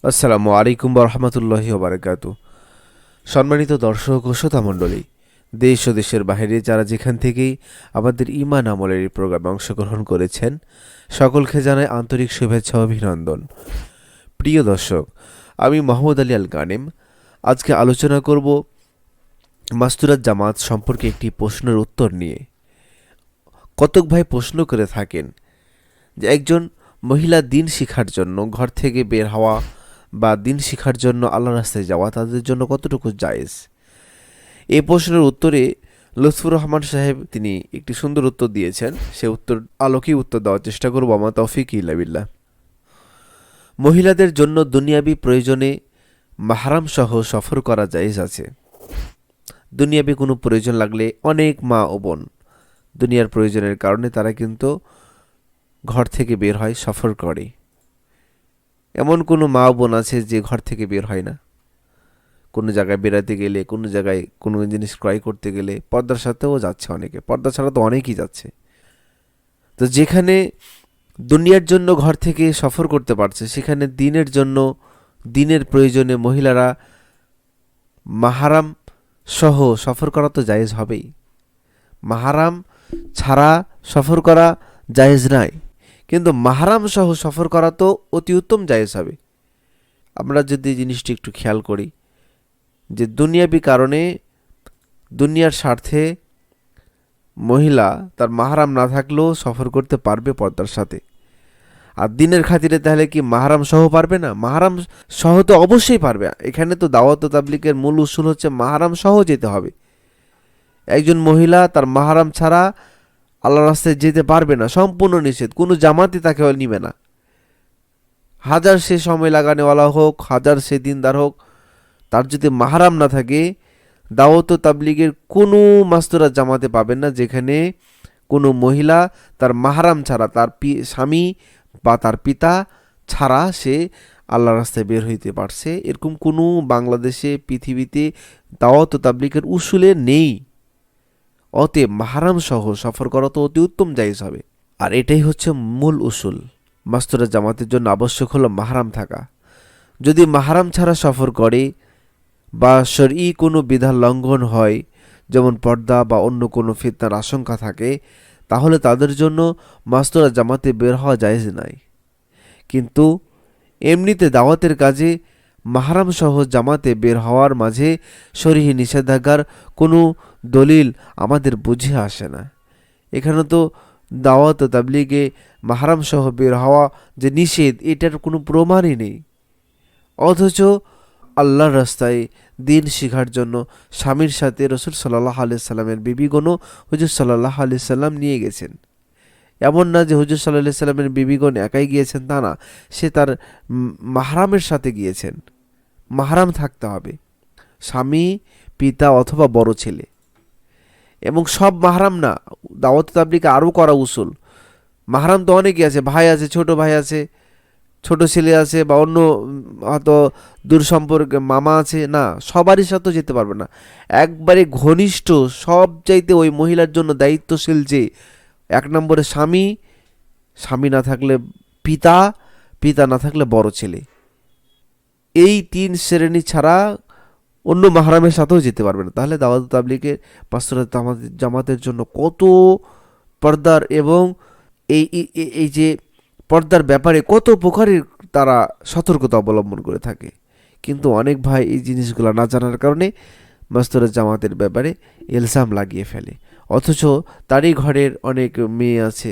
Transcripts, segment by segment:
আসসালামু আলাইকুম রহমতুল্লাহি ওবারাকাতু। সম্মানিত দর্শক ও শ্রোতা মণ্ডলী, দেশ ও দেশের বাইরে যারা যেখান থেকেই আমাদের ঈমান আমলের এই প্রোগ্রামে অংশগ্রহণ করেছেন, সকলকে জানাই আন্তরিক শুভেচ্ছা ও অভিনন্দন। প্রিয় দর্শক, আমি মোহাম্মদ আলী আল গানেম। আজকে আলোচনা করব মাস্তুরাত জামাত সম্পর্কে একটি প্রশ্নের উত্তর নিয়ে। কতক ভাই প্রশ্ন করে থাকেন যে একজন মহিলা দিন শিখার জন্য ঘর থেকে বের হওয়া বা দিন শিখার জন্য আল্লাহর রাস্তায় যাওয়া তাদের জন্য কতটুকু জায়েজ। এই প্রশ্নের উত্তরে লুৎফুর রহমান সাহেব তিনি একটি সুন্দর উত্তর দিয়েছেন। সে উত্তর আলোকেই উত্তর দেওয়ার চেষ্টা করব। আমার তৌফিক ইল্লা বিল্লাহ। মহিলাদের জন্য দুনিয়াবি প্রয়োজনে মাহরাম সহ সফর করা জায়েজ আছে। দুনিয়াবি কোনো প্রয়োজন লাগলে অনেক মা ও বোন দুনিয়ার প্রয়োজনের কারণে তারা কিন্তু ঘর থেকে বের হয়, সফর করে। এমন কোনো মা বোন আছে যে ঘর থেকে বের হয় না? কোনো জায়গায় বেড়াতে গেলে, কোনো জায়গায় কোনো জিনিস ক্রয় করতে গেলে পর্দার সাথেও যাচ্ছে অনেকে, পর্দা ছাড়া তো অনেকেই যাচ্ছে। তো যেখানে দুনিয়ার জন্য ঘর থেকে সফর করতে পারছে, সেখানে দিনের জন্য, দিনের প্রয়োজনে মহিলারা মাহারাম সহ সফর করা তো জায়েজ হবেই। মাহারাম ছাড়া সফর করা জায়েজ নাই, কিন্তু মাহারাম সহ সফর করা তো অতি উত্তম জায়েজ হবে। আমরা যদি জিনিসটি একটু খেয়াল করি যে দুনিয়াবি কারণে, দুনিয়ার স্বার্থে মহিলা তার মাহারাম না থাকলেও সফর করতে পারবে পর্দার সাথে, আর দিনের খাতিরে তাহলে কি মাহারাম সহ পারবে না? মাহারাম সহ তো অবশ্যই পারবে। এখানে তো দাওয়াত ও তাবলীগের মূল উসুল হচ্ছে মাহারাম সহ যেতে হবে। একজন মহিলা তার মাহারাম ছাড়া আল্লাহর রাস্তায় যেতে পারবে না, সম্পূর্ণ নিষেধ। কোনো জামাতই তাকে নিবে না। হাজার সে সময় লাগানেওয়ালা হোক, হাজার সে দিনদার হোক, তার যদি মাহারাম না থাকে, দাওয়াত ও তাবলীগের কোনো মাস্তুরাত জামাতে পাবেন না যেখানে কোনো মহিলা তার মাহারাম ছাড়া, তার স্বামী বা তার পিতা ছাড়া সে আল্লাহর রাস্তায় বের হইতে পারছে। এরকম কোনো বাংলাদেশে, পৃথিবীতে দাওয়াত ও তাবলীগের উসুলে নেই। অতএব মাহারাম সহ সফর করা তো অতি উত্তম জায়েজ হবে। আর এটাই হচ্ছে মূল উসুল। মাস্তুরাত জামাতের জন্য আবশ্যক হলো মাহারাম থাকা। যদি মাহারাম ছাড়া সফর করে বা শরঈ কোনো বিধান লঙ্ঘন হয়, যেমন পর্দা বা অন্য কোনো ফিতনার আশঙ্কা থাকে, তাহলে তাদের জন্য মাস্তুরাত জামাতে বের হওয়া জায়েজ নাই। কিন্তু এমনিতে দাওয়াতের কাজে মাহারাম সহ জামাতে বের হওয়ার মাঝে শরঈ নিষেধাজ্ঞার কোনো দলিল আমাদের বুঝে আসে না। এখানে তো দাওয়াত ও তাবলীগে মাহারাম সহ বের হওয়া যে নিষেধ, এটার কোনো প্রমাণই নেই। অথচ আল্লাহর রাস্তায় দিন শিখার জন্য স্বামীর সাথে রসুল সাল্লাহ আলিয়া সাল্লামের বিবিগণও হুজুর সাল্লাহ আলিয়া সাল্লাম নিয়ে গেছেন। এমন না যে হুজুর সাল্লাহ সাল্লামের বিবিগণ একাই গিয়েছেন, তা না। সে তার মাহরামের সাথে গিয়েছেন। মাহরাম থাকতে হবে, স্বামী, পিতা অথবা বড় ছেলে। এবং সব মাহরাম না, দাওয়াত তাবলীগে আরও করা উসুল। মাহরাম তো অনেকেই আছে, ভাই আছে, ছোট ভাই আছে, ছোট ছেলে আছে, বা অন্য হয়তো দূর সম্পর্কে মামা আছে। না, সবারই সাথে যেতে পারবে না। একবারে ঘনিষ্ঠ, সব চাইতে ওই মহিলার জন্য দায়িত্বশীল যে এক নম্বরে স্বামী, স্বামী না থাকলে পিতা, পিতা না থাকলে বড় ছেলে, এই তিন শ্রেণী ছাড়া অন্য মাহরামের সাথেও যেতে পারবে না। তাহলে দাওয়াত তাবলীগের মাস্তুরাত জামাতের জন্য কত পর্দার এবং এই এই যে পর্দার ব্যাপারে কত প্রকারের তারা সতর্কতা অবলম্বন করে থাকে। কিন্তু অনেক ভাই এই জিনিসগুলো না জানার কারণে মাস্তুরাত জামাতের ব্যাপারে ইলজাম লাগিয়ে ফেলে। অথচ তারই ঘরের অনেক মেয়ে আছে,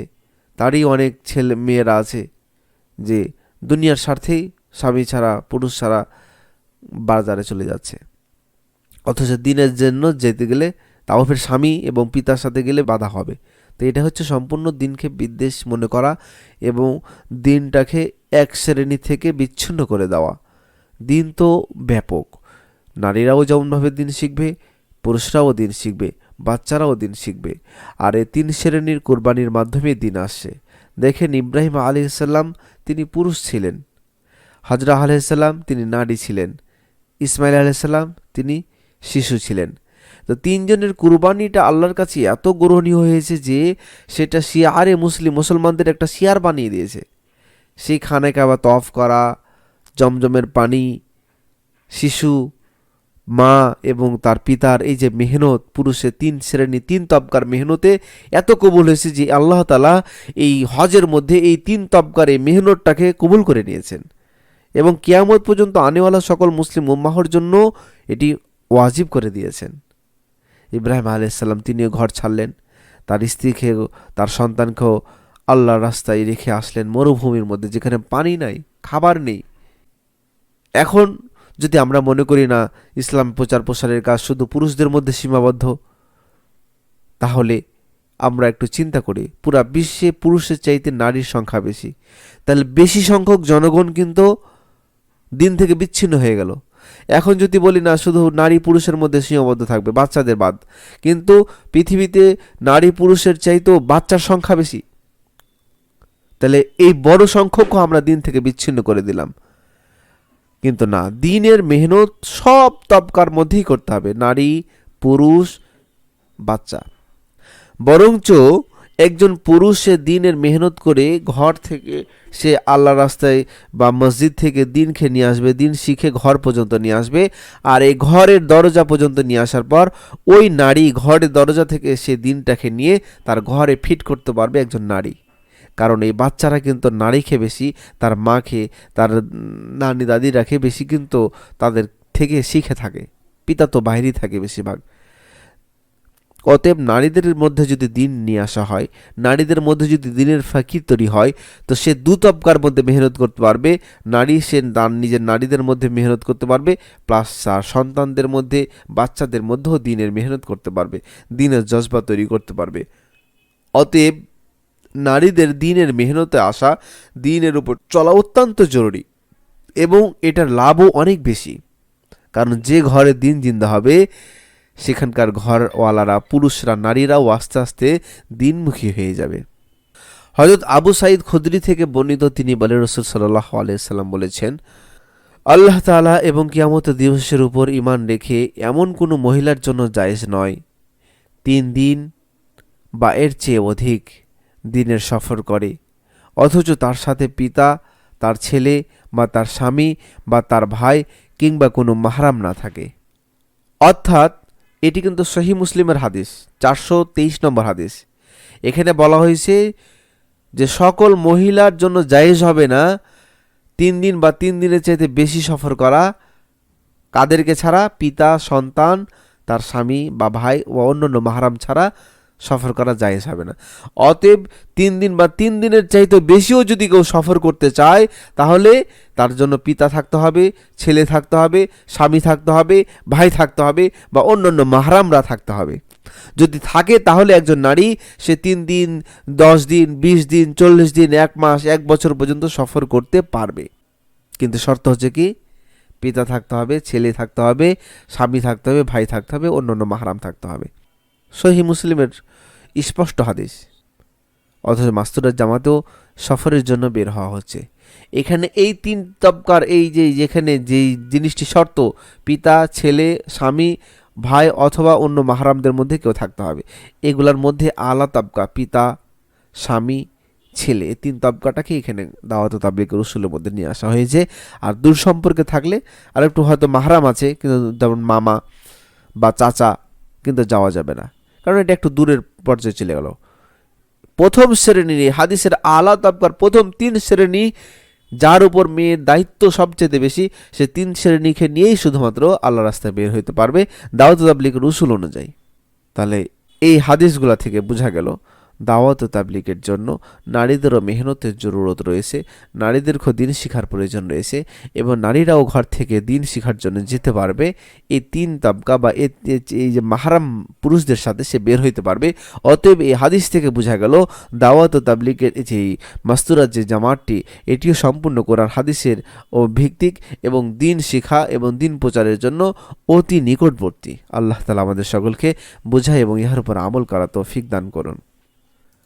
তারই অনেক ছেলে মেয়েরা আছে যে দুনিয়ার স্বার্থেই স্বামী ছাড়া, পুরুষ ছাড়া বাজারে চলে যাচ্ছে। অথচ দিনের জন্য যেতে গেলে তাও ফের স্বামী এবং পিতার সাথে গেলে বাধা হবে। তো এটা হচ্ছে সম্পূর্ণ দিনকে বিদ্বেষ মনে করা এবং দিনটাকে এক শ্রেণী থেকে বিচ্ছিন্ন করে দেওয়া। দিন তো ব্যাপক, নারীরাও যেমনভাবে দিন শিখবে, পুরুষরাও দিন শিখবে, বাচ্চারাও দিন শিখবে। আর এই তিন শ্রেণীর কোরবানির মাধ্যমে দিন আসছে। দেখেন, ইব্রাহিম আলাইহিসসালাম তিনি পুরুষ ছিলেন, হাজরা আলাইহিসসালাম তিনি নারী ছিলেন, ইসমাইল আলাইহিসসালাম তিনি শিশু ছিলেন। তো তিনজনের কুরবানিটা আল্লাহর কাছে এত গ্রহণীয় হয়েছে যে সেটা শিয়ারে মুসলিমদের একটা শিয়ার বানিয়ে দিয়েছে। সেই খানে কাবা তওয়াফ করা, জমজমের পানি, শিশু, মা এবং তার পিতার এই যে মেহনত, পুরুষের 3 শ্রেণী 3 তবকার মেহনতে এত কবুল হয়েছে যে আল্লাহ তাআলা এই হজের মধ্যে এই 3 তবকার এই মেহনতটাকে কবুল করে নিয়েছেন এবং কিয়ামত পর্যন্ত আনেওয়ালা সকল মুসলিম উম্মাহর জন্য এটি ওয়াজিব করে দিয়েছেন। ইব্রাহিম আলাইহিস সালাম তিনিও ঘর ছাড়লেন, তার স্ত্রীকে, তার সন্তানকেও আল্লাহর রাস্তায় রেখে আসলেন মরুভূমির মধ্যে, যেখানে পানি নাই, খাবার নেই। এখন যদি আমরা মনে করি না ইসলাম প্রচার প্রসারের কাজ শুধু পুরুষদের মধ্যে সীমাবদ্ধ, তাহলে আমরা একটু চিন্তা করি, পুরা বিশ্বে পুরুষের চাইতে নারীর সংখ্যা বেশি, তাহলে বেশি সংখ্যক জনগণ কিন্তু দিন থেকে বিচ্ছিন্ন হয়ে গেল। এখন যদি বলি না শুধু নারী পুরুষের মধ্যে সীমাবদ্ধ থাকবে, বাচ্চাদের বাদ, কিন্তু পৃথিবীতে নারী পুরুষের চাইতেও বাচ্চার সংখ্যা বেশি, তাহলে এই বড় সংখ্যকও আমরা দিন থেকে বিচ্ছিন্ন করে দিলাম। কিন্তু না, দিনের মেহনত সব তবকার মধ্যেই করতে হবে, নারী, পুরুষ, বাচ্চা। বরঞ্চ একজন পুরুষ সে দিনের মেহনত করে ঘর থেকে সে আল্লাহ রাস্তায় বা মসজিদ থেকে দিন খেয়ে নিয়ে আসবে, দিন শিখে ঘর পর্যন্ত নিয়ে আসবে, আর এই ঘরের দরজা পর্যন্ত নিয়ে আসার পর ওই নারী ঘরের দরজা থেকে সে দিনটাকে নিয়ে তার ঘরে ফিট করতে পারবে একজন নারী। কারণ এই বাচ্চারা কিন্তু নারী খেয়ে বেশি, তার মা খেয়ে, তার নানি দাদিরা খেয়ে বেশি কিন্তু তাদের থেকে শিখে থাকে, পিতা তো বাইরেই থাকে বেশিরভাগ। অতএব নারীদের মধ্যে যদি দিন নিয়ে আসা হয়, নারীদের মধ্যে যদি দিনের ফাকির তৈরি হয়, তো সে দু তবকার মধ্যে মেহনত করতে পারবে। নারী সে নিজের নারীদের মধ্যে মেহনত করতে পারবে, প্লাস তার সন্তানদের মধ্যে, বাচ্চাদের মধ্যেও দিনের মেহনত করতে পারবে, দিনের জজবা তৈরি করতে পারবে। অতএব নারীদের দিনের মেহনতে আসা, দিনের উপর চলা অত্যন্ত জরুরি এবং এটার লাভও অনেক বেশি। কারণ যে ঘরে দিন জিন্দা হবে সেখানকার ঘরওয়ালারা, পুরুষরা, নারীরাও আস্তে আস্তে দিনমুখী হয়ে যাবে। হযরত আবু সাঈদ খুদরি থেকে বর্ণিত, তিনি বলেন রাসূল সাল্লাল্লাহু আলাইহি সাল্লাম বলেছেন, আল্লাহ তাআলা এবং কিয়ামতের দিবসের উপর ঈমান রেখে এমন কোনো মহিলার জন্য জায়েজ নয় 3 দিন বা এর চেয়ে অধিক দিনের সফর করে, অথচ তার সাথে পিতা, তার ছেলে বা তার স্বামী বা তার ভাই কিংবা কোনো মাহরাম না থাকে। অর্থাৎ এটি কিন্তু সহিহ মুসলিমের হাদিস, 423 নম্বর হাদিস। এখানে বলা হয়েছে যে সকল মহিলার জন্য জায়েজ হবে না 3 দিন বা 3 দিনের চাইতে বেশি সফর করা, কাদেরকে ছাড়া? পিতা, সন্তান, তার স্বামী বা ভাই ও অন্যান্য মাহরাম ছাড়া সফর করা জায়েজ হবে না। অতএব 3 দিন বা 3 দিনের চাইতে বেশিও যদি কেউ সফর করতে চায়, তাহলে তার জন্য পিতা থাকতে হবে, ছেলে থাকতে হবে, স্বামী থাকতে হবে, ভাই থাকতে হবে বা অন্যান্য মাহরামরা থাকতে হবে। যদি থাকে তাহলে একজন নারী সে 3 দিন, 10 দিন, 20 দিন, 40 দিন, 1 মাস, 1 বছর পর্যন্ত সফর করতে পারবে। কিন্তু শর্ত হচ্ছে কি? পিতা থাকতে হবে, ছেলে থাকতে হবে, স্বামী থাকতে হবে, ভাই থাকতে হবে, অন্যান্য মাহরাম থাকতে হবে। সহিহ মুসলিমের স্পষ্ট হাদিস। অথচ মাস্তুরার জামাতেও সফরের জন্য বের হওয়া হচ্ছে। এখানে এই 3 তবকার এই যেখানে যেই জিনিসটি শর্ত, পিতা, ছেলে, স্বামী, ভাই অথবা অন্য মাহরামদের মধ্যে কেউ থাকতে হবে, এগুলার মধ্যে আলা তবকা পিতা, স্বামী, ছেলে, এই 3 তবকাটাকে এখানে দাওয়াত ও তাবলীগের উসুলের মধ্যে নিয়ে আসা হয়েছে। আর দূর সম্পর্কে থাকলে আর একটু হয়তো মাহরাম আছে, কিন্তু যেমন মামা বা চাচা, কিন্তু যাওয়া যাবে না, কারণ এটা একটু দূরের পর্যায়ে চলে গেল। প্রথম শ্রেণী হাদিসের আলা তবকার প্রথম 3 শ্রেণী যার উপর মেয়ের দায়িত্ব সবচেয়ে বেশি, সে 3 শ্রেণীকে নিয়েই শুধুমাত্র আল্লাহ রাস্তায় বের হইতে পারবে দাওয়াত ও তাবলীগের উসুল অনুযায়ী। তাহলে এই হাদিসগুলা থেকে বোঝা গেল দাওয়াত ও তাবলীগের জন্য নারীদেরও মেহনতের জরুরত রয়েছে, নারীদেরকেও দিন শিখার প্রয়োজন রয়েছে এবং নারীরাও ঘর থেকে দিন শিখার জন্য যেতে পারবে। এই 3 তবকা বা এই যে মাহরাম পুরুষদের সাথে সে বের হইতে পারবে। অতএব এই হাদিস থেকে বোঝা গেল দাওয়াত ও তাবলীগের যে মাস্তুরার যে জামাতটি, এটিও সম্পূর্ণ কোরআন হাদিসের ও ভিত্তিক এবং দিন শিখা এবং দিন প্রচারের জন্য অতি নিকটবর্তী। আল্লাহ তাআলা আমাদের সকলকে বোঝায় এবং ইহার উপর আমল করা তৌফিক দান করুন।